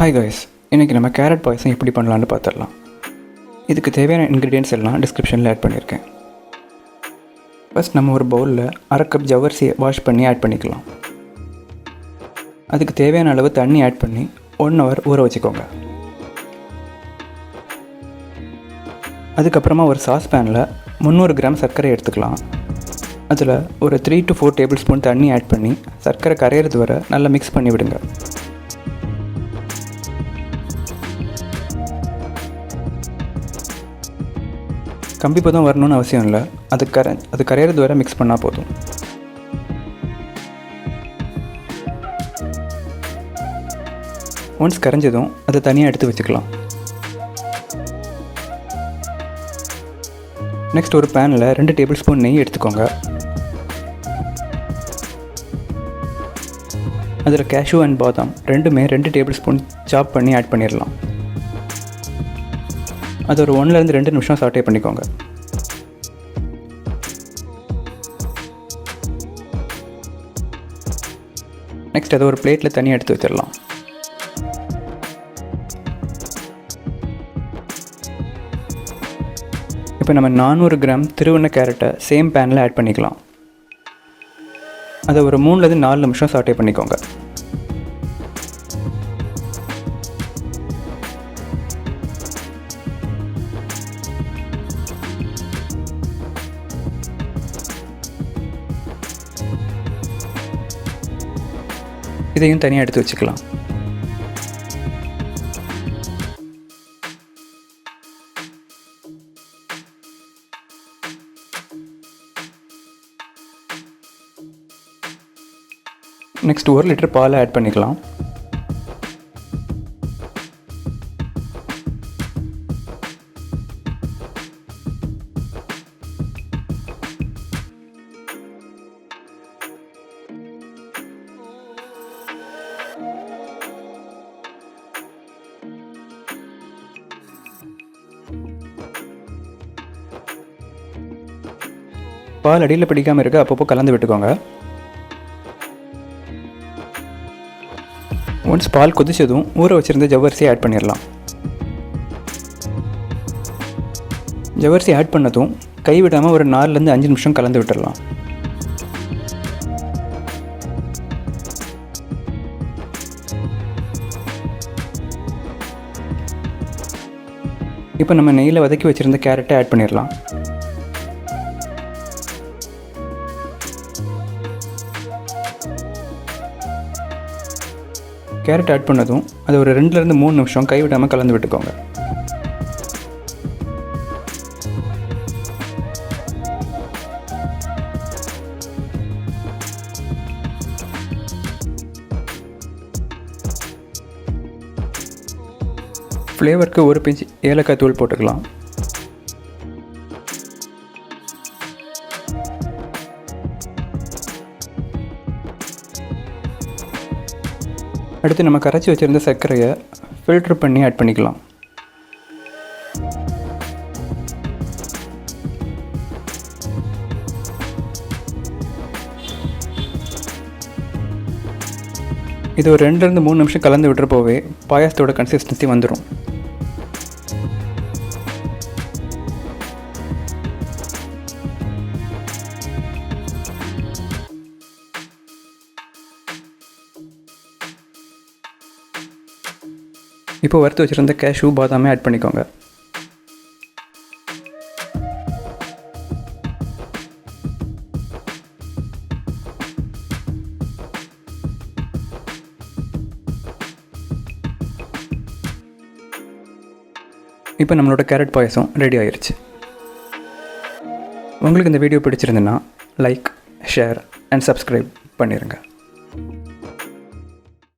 Hi guys, இன்றைக்கி நம்ம carrot பாயசம் எப்படி பண்ணலான்னு பார்த்துடலாம். இதுக்கு தேவையான இன்க்ரீடியன்ட்ஸ் எல்லாம் டிஸ்கிரிப்ஷனில் ஆட் பண்ணியிருக்கேன். ஃபஸ்ட் நம்ம ஒரு பவுலில் 1/2 கப் ஜவ்வரிசியை வாஷ் பண்ணி ஆட் பண்ணிக்கலாம். அதுக்கு தேவையான அளவு தண்ணி ஆட் பண்ணி 1 hour ஊற வச்சுக்கோங்க. அதுக்கப்புறமா ஒரு சாஸ் பேனில் 300 கிராம் சர்க்கரை எடுத்துக்கலாம். அதில் ஒரு 3 to 4 டேபிள் ஸ்பூன் தண்ணி ஆட் பண்ணி சர்க்கரை கரையிறது வரை நல்லா மிக்ஸ் பண்ணி விடுங்க. கம்பி பதம் வரணும்னு அவசியம் இல்லை, அது கரையிறது வரை மிக்ஸ் பண்ணால் போதும். ஒன்ஸ் கரைஞ்சதும் அதை தனியாக எடுத்து வச்சுக்கலாம். நெக்ஸ்ட் ஒரு பேனில் 2 டேபிள் ஸ்பூன் நெய் எடுத்துக்கோங்க. அதில் கேஷ்யூ அண்ட் பாதாம் ரெண்டுமே 2 டேபிள் ஸ்பூன் சாப் பண்ணி ஆட் பண்ணிடலாம். அது ஒரு 1 to 2 நிமிஷம் சாட்டே பண்ணிக்கோங்க. நெக்ஸ்ட் அதை ஒரு பிளேட்டில் தனியாக எடுத்து வச்சிடலாம். இப்போ நம்ம 400 கிராம் திருவண்ண கேரட்டை சேம் பேனில் ஆட் பண்ணிக்கலாம். அதை ஒரு 3 to 4 நிமிஷம் சாட்டே பண்ணிக்கோங்க. இதையும் தனியாக எடுத்து வச்சுக்கலாம். நெக்ஸ்ட் 1 லிட்டர் பாலை ஆட் பண்ணிக்கலாம். பால் அடியில் பிடிக்காமல் இருக்க அப்பப்போ கலந்து விட்டுக்கோங்க. ஒன்ஸ் பால் கொதிச்சதும் ஊற வச்சுருந்த ஜவ்வரிசியை ஆட் பண்ணிடலாம். ஜவ்வரிசி ஆட் பண்ணதும் கைவிடாமல் ஒரு 4 to 5 நிமிஷம் கலந்து விட்டுடலாம். இப்போ நம்ம நெய்யில் வதக்கி வச்சுருந்த கேரட்டை ஆட் பண்ணிடலாம். கேரட் ஆட் பண்ணதும் அது ஒரு 2 to 3 நிமிஷம் கைவிடாமல் கலந்து விட்டுக்கோங்க. ஃப்ளேவருக்கு ஒரு பிஞ்ச் ஏலக்காய் தூள் போட்டுக்கலாம். அடுத்து நம்ம கரைச்சி வச்சுருந்த சர்க்கரையை ஃபில்ட்ரு பண்ணி ஆட் பண்ணிக்கலாம். இது ஒரு 2 to 3 நிமிஷம் கலந்து விட்டுறப்போவே பாயாசத்தோட கன்சிஸ்டன்சி வந்துடும். இப்போ வறுத்து வச்சுருந்த கேஷ்யூ பாதாமே ஆட் பண்ணிக்கோங்க. இப்போ நம்மளோட கேரட் பாயசம் ரெடி ஆயிடுச்சு. உங்களுக்கு இந்த வீடியோ பிடிச்சிருந்துன்னா லைக், ஷேர் அண்ட் சப்ஸ்கிரைப் பண்ணிடுங்க.